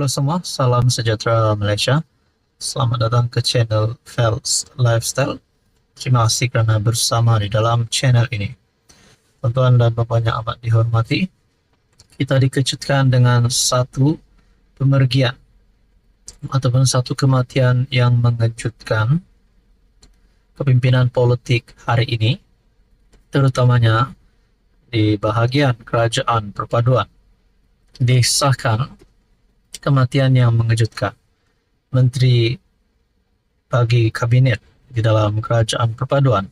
Halo semua, salam sejahtera Malaysia. Selamat datang ke channel Fels Lifestyle. Terima kasih kerana bersama di dalam channel ini. Tuan-tuan dan puan yang amat dihormati, kita dikejutkan dengan satu pemergian ataupun satu kematian yang mengejutkan kepimpinan politik hari ini, terutamanya di bahagian kerajaan perpaduan. Disahkan kematian yang mengejutkan Menteri bagi Kabinet di dalam Kerajaan Perpaduan,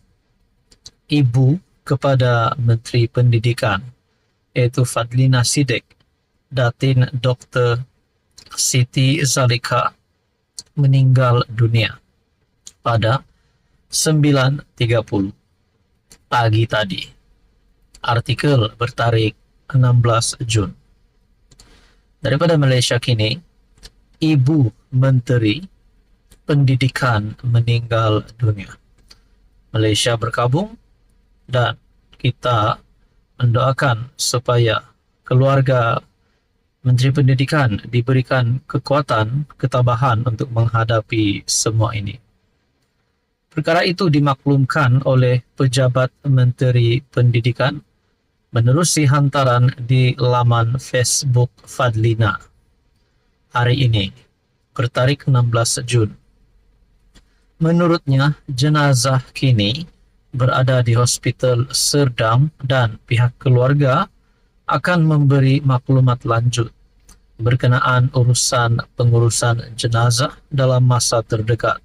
ibu kepada Menteri Pendidikan, iaitu Fadlina Siddiq, Datin Dr. Siti Zalika, meninggal dunia pada 9.30 pagi tadi. Artikel bertarikh 16 Jun. Daripada Malaysia kini, Ibu Menteri Pendidikan meninggal dunia. Malaysia berkabung dan kita mendoakan supaya keluarga Menteri Pendidikan diberikan kekuatan, ketabahan untuk menghadapi semua ini. Perkara itu dimaklumkan oleh pejabat Menteri Pendidikan menerusi hantaran di laman Facebook Fadlina hari ini, bertarikh 16 Jun. Menurutnya, jenazah kini berada di Hospital Serdang dan pihak keluarga akan memberi maklumat lanjut berkenaan pengurusan jenazah dalam masa terdekat.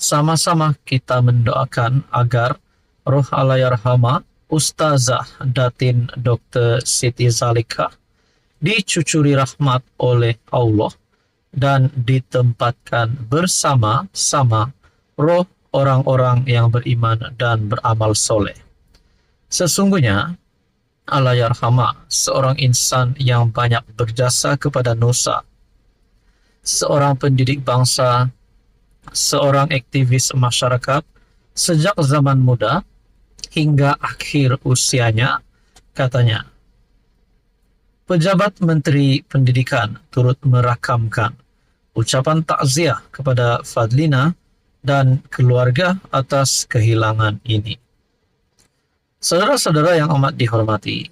Sama-sama kita mendoakan agar roh Allahyarhamah Ustazah Datin Dr. Siti Zalika dicucuri rahmat oleh Allah dan ditempatkan bersama-sama roh orang-orang yang beriman dan beramal soleh. Sesungguhnya, Allahyarhamah seorang insan yang banyak berjasa kepada Nusa, seorang pendidik bangsa, seorang aktivis masyarakat sejak zaman muda hingga akhir usianya, katanya. Pejabat Menteri Pendidikan turut merakamkan ucapan takziah kepada Fadlina dan keluarga atas kehilangan ini. Saudara-saudara yang amat dihormati,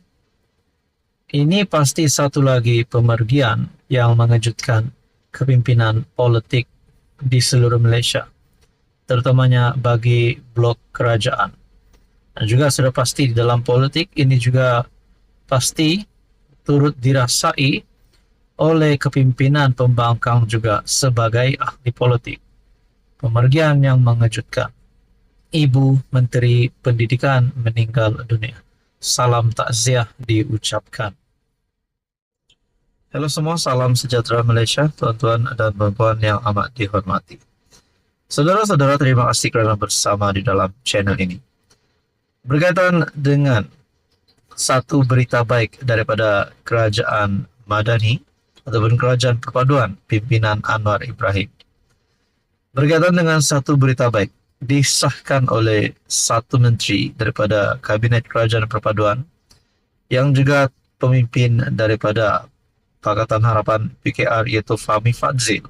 ini pasti satu lagi pemergian yang mengejutkan kepimpinan politik di seluruh Malaysia, terutamanya bagi blok kerajaan. Dan juga sudah pasti di dalam politik ini juga pasti turut dirasai oleh kepimpinan pembangkang juga sebagai ahli politik. Pemergian yang mengejutkan. Ibu Menteri Pendidikan meninggal dunia. Salam takziah diucapkan. Halo semua, salam sejahtera Malaysia, tuan-tuan dan puan-puan yang amat dihormati. Saudara-saudara, terima kasih kerana bersama di dalam channel ini. Berkaitan dengan satu berita baik daripada Kerajaan Madani ataupun Kerajaan Perpaduan pimpinan Anwar Ibrahim. Berkaitan dengan satu berita baik, disahkan oleh satu menteri daripada Kabinet Kerajaan Perpaduan yang juga pemimpin daripada Pakatan Harapan PKR, iaitu Fahmi Fadzil,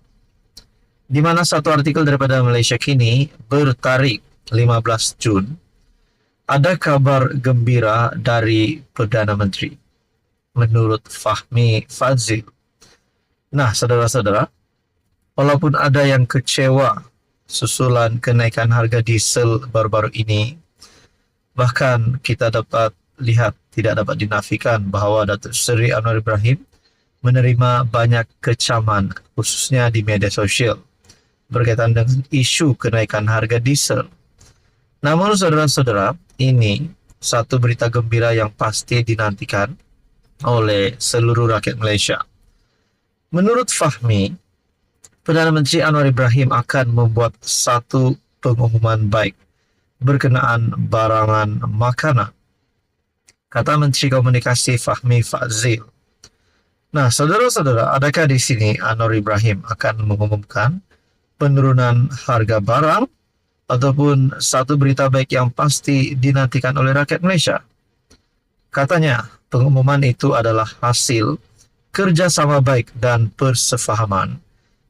di mana satu artikel daripada Malaysia Kini bertarikh 15 Jun ada kabar gembira dari Perdana Menteri menurut Fahmi Fadzil. Nah, saudara-saudara, walaupun ada yang kecewa susulan kenaikan harga diesel baru-baru ini, bahkan kita dapat lihat, tidak dapat dinafikan bahawa Datuk Seri Anwar Ibrahim menerima banyak kecaman khususnya di media sosial berkaitan dengan isu kenaikan harga diesel. Namun saudara-saudara, ini satu berita gembira yang pasti dinantikan oleh seluruh rakyat Malaysia. Menurut Fahmi, Perdana Menteri Anwar Ibrahim akan membuat satu pengumuman baik berkenaan barangan makanan, kata Menteri Komunikasi Fahmi Fadzil. Nah, saudara-saudara, adakah di sini Anwar Ibrahim akan mengumumkan penurunan harga barang ataupun satu berita baik yang pasti dinantikan oleh rakyat Malaysia? Katanya, pengumuman itu adalah hasil kerjasama baik dan persefahaman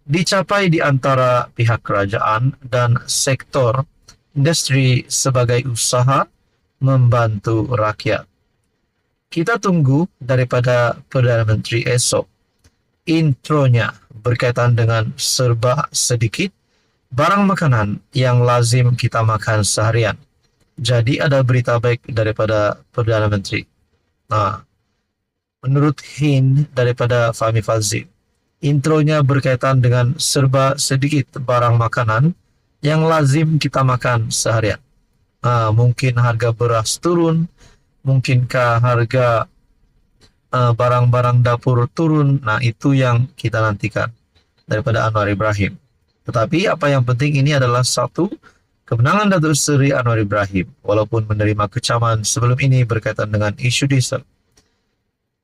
dicapai di antara pihak kerajaan dan sektor industri sebagai usaha membantu rakyat. Kita tunggu daripada Perdana Menteri esok intronya berkaitan dengan serba sedikit barang makanan yang lazim kita makan seharian. Jadi ada berita baik daripada Perdana Menteri. Menurut hint daripada Fahmi Fadzil, intronya berkaitan dengan serba sedikit barang makanan yang lazim kita makan seharian. Mungkin harga beras turun, mungkinkah harga barang-barang dapur turun. Itu yang kita nantikan daripada Anwar Ibrahim. Tetapi apa yang penting ini adalah satu kemenangan Datuk Seri Anwar Ibrahim, walaupun menerima kecaman sebelum ini berkaitan dengan isu diesel.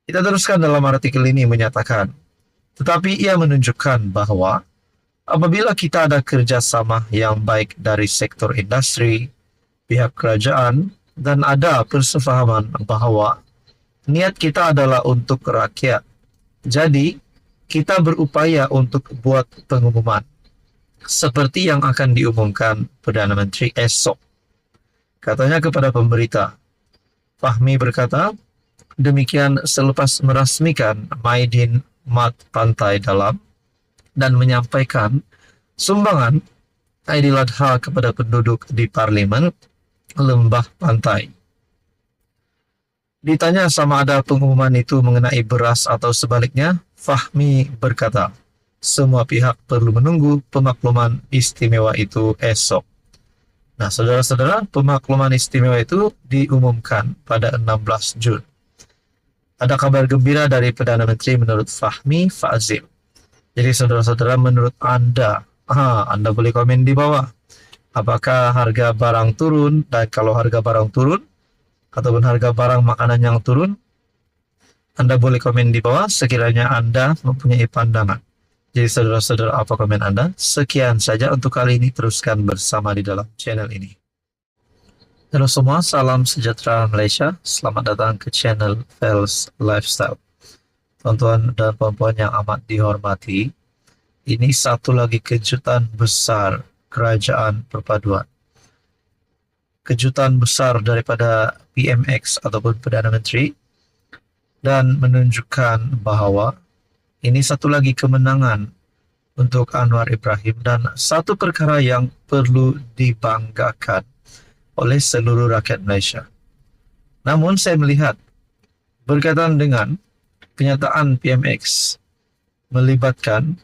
Kita teruskan dalam artikel ini menyatakan, tetapi ia menunjukkan bahwa apabila kita ada kerjasama yang baik dari sektor industri, pihak kerajaan, dan ada persefahaman bahwa niat kita adalah untuk rakyat. Jadi, kita berupaya untuk buat pengumuman seperti yang akan diumumkan Perdana Menteri esok. Katanya kepada pemberita. Fahmi berkata, demikian selepas merasmikan Maidin Mat Pantai Dalam dan menyampaikan sumbangan Aidiladha kepada penduduk di Parlimen Lembah Pantai. Ditanya sama ada pengumuman itu mengenai beras atau sebaliknya, Fahmi berkata, semua pihak perlu menunggu pemakluman istimewa itu esok. Saudara-saudara, pemakluman istimewa itu diumumkan pada 16 Jun. Ada kabar gembira dari Perdana Menteri menurut Fahmi Fadzil. Jadi saudara-saudara, menurut Anda, Anda boleh komen di bawah. Apakah harga barang turun? Dan kalau harga barang turun, ataupun harga barang makanan yang turun, Anda boleh komen di bawah sekiranya Anda mempunyai pandangan. Jadi saudara-saudara, apa komen Anda? Sekian saja untuk kali ini, teruskan bersama di dalam channel ini. Halo semua, salam sejahtera Malaysia. Selamat datang ke channel Fels Lifestyle. Tuan-tuan dan puan-puan yang amat dihormati, ini satu lagi kejutan besar Kerajaan Perpaduan. Kejutan besar daripada PMX ataupun Perdana Menteri, dan menunjukkan bahawa ini satu lagi kemenangan untuk Anwar Ibrahim dan satu perkara yang perlu dibanggakan oleh seluruh rakyat Malaysia. Namun saya melihat berkaitan dengan kenyataan PMX melibatkan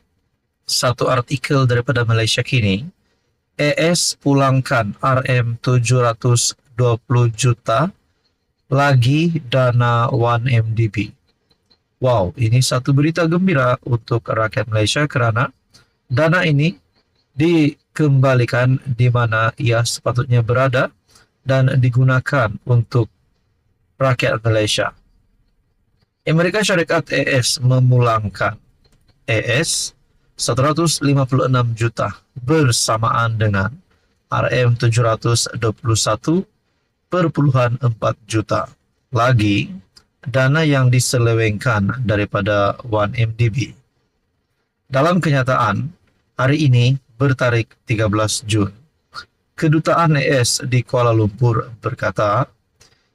satu artikel daripada Malaysia Kini, AS pulangkan RM720 juta lagi dana 1MDB. Wow, ini satu berita gembira untuk rakyat Malaysia kerana dana ini dikembalikan di mana ia sepatutnya berada dan digunakan untuk rakyat Malaysia. Amerika Syarikat AS memulangkan AS 156 juta bersamaan dengan RM721.4 juta lagi dana yang diselewengkan daripada 1MDB. Dalam kenyataan, hari ini bertarikh 13 Jun, Kedutaan AS di Kuala Lumpur berkata,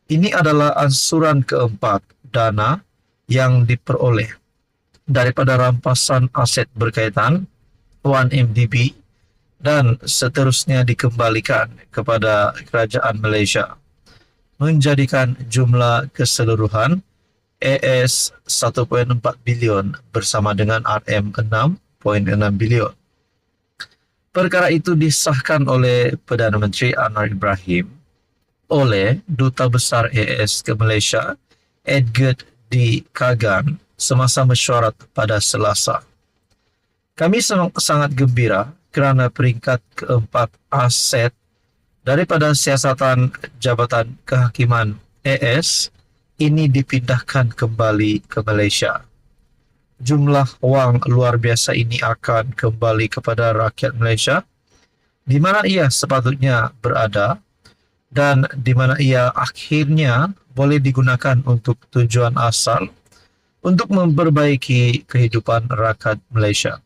ini adalah ansuran keempat dana yang diperoleh daripada rampasan aset berkaitan 1MDB dan seterusnya dikembalikan kepada Kerajaan Malaysia, menjadikan jumlah keseluruhan AS 1.4 bilion bersama dengan RM6.6 bilion. Perkara itu disahkan oleh Perdana Menteri Anwar Ibrahim oleh Duta Besar AS ke Malaysia, Edgar D. Kagan, semasa mesyuarat pada Selasa. Kami sangat gembira kerana peringkat keempat aset daripada siasatan Jabatan Kehakiman AS ini dipindahkan kembali ke Malaysia. Jumlah wang luar biasa ini akan kembali kepada rakyat Malaysia di mana ia sepatutnya berada dan di mana ia akhirnya boleh digunakan untuk tujuan asal untuk memperbaiki kehidupan rakyat Malaysia.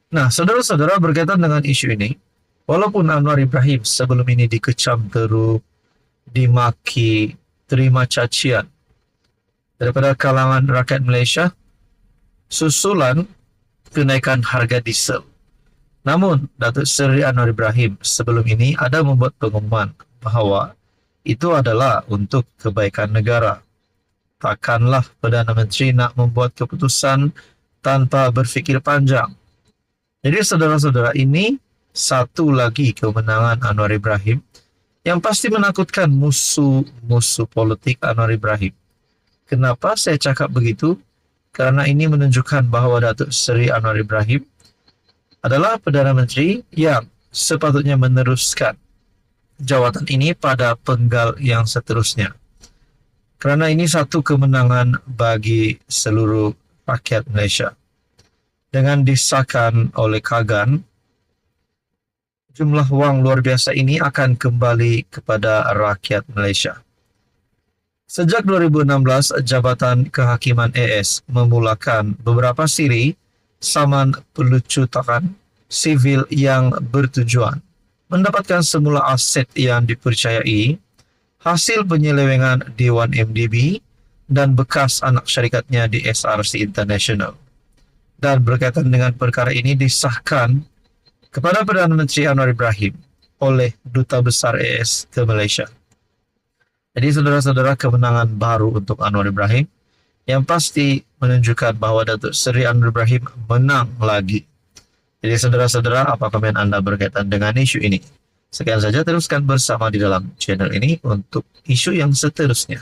Nah, saudara-saudara, berkaitan dengan isu ini, walaupun Anwar Ibrahim sebelum ini dikecam teruk, dimaki, terima cacian daripada kalangan rakyat Malaysia, susulan kenaikan harga diesel. Namun, Datuk Seri Anwar Ibrahim sebelum ini ada membuat pengumuman bahawa itu adalah untuk kebaikan negara. Takkanlah Perdana Menteri nak membuat keputusan tanpa berfikir panjang. Jadi saudara-saudara, ini satu lagi kemenangan Anwar Ibrahim yang pasti menakutkan musuh-musuh politik Anwar Ibrahim. Kenapa saya cakap begitu? Karena ini menunjukkan bahawa Datuk Seri Anwar Ibrahim adalah Perdana Menteri yang sepatutnya meneruskan jawatan ini pada penggal yang seterusnya. Kerana ini satu kemenangan bagi seluruh rakyat Malaysia. Dengan disahkan oleh Kagan, jumlah wang luar biasa ini akan kembali kepada rakyat Malaysia. Sejak 2016, Jabatan Kehakiman AS memulakan beberapa siri saman pelucutan sivil yang bertujuan mendapatkan semula aset yang dipercayai, hasil penyelewengan Dewan MDB dan bekas anak syarikatnya di SRC International. Dan berkaitan dengan perkara ini disahkan kepada Perdana Menteri Anwar Ibrahim oleh Duta Besar AS ke Malaysia. Jadi saudara-saudara, kemenangan baru untuk Anwar Ibrahim yang pasti menunjukkan bahawa Datuk Seri Anwar Ibrahim menang lagi. Jadi saudara-saudara, apa komen anda berkaitan dengan isu ini? Sekian saja, teruskan bersama di dalam channel ini untuk isu yang seterusnya.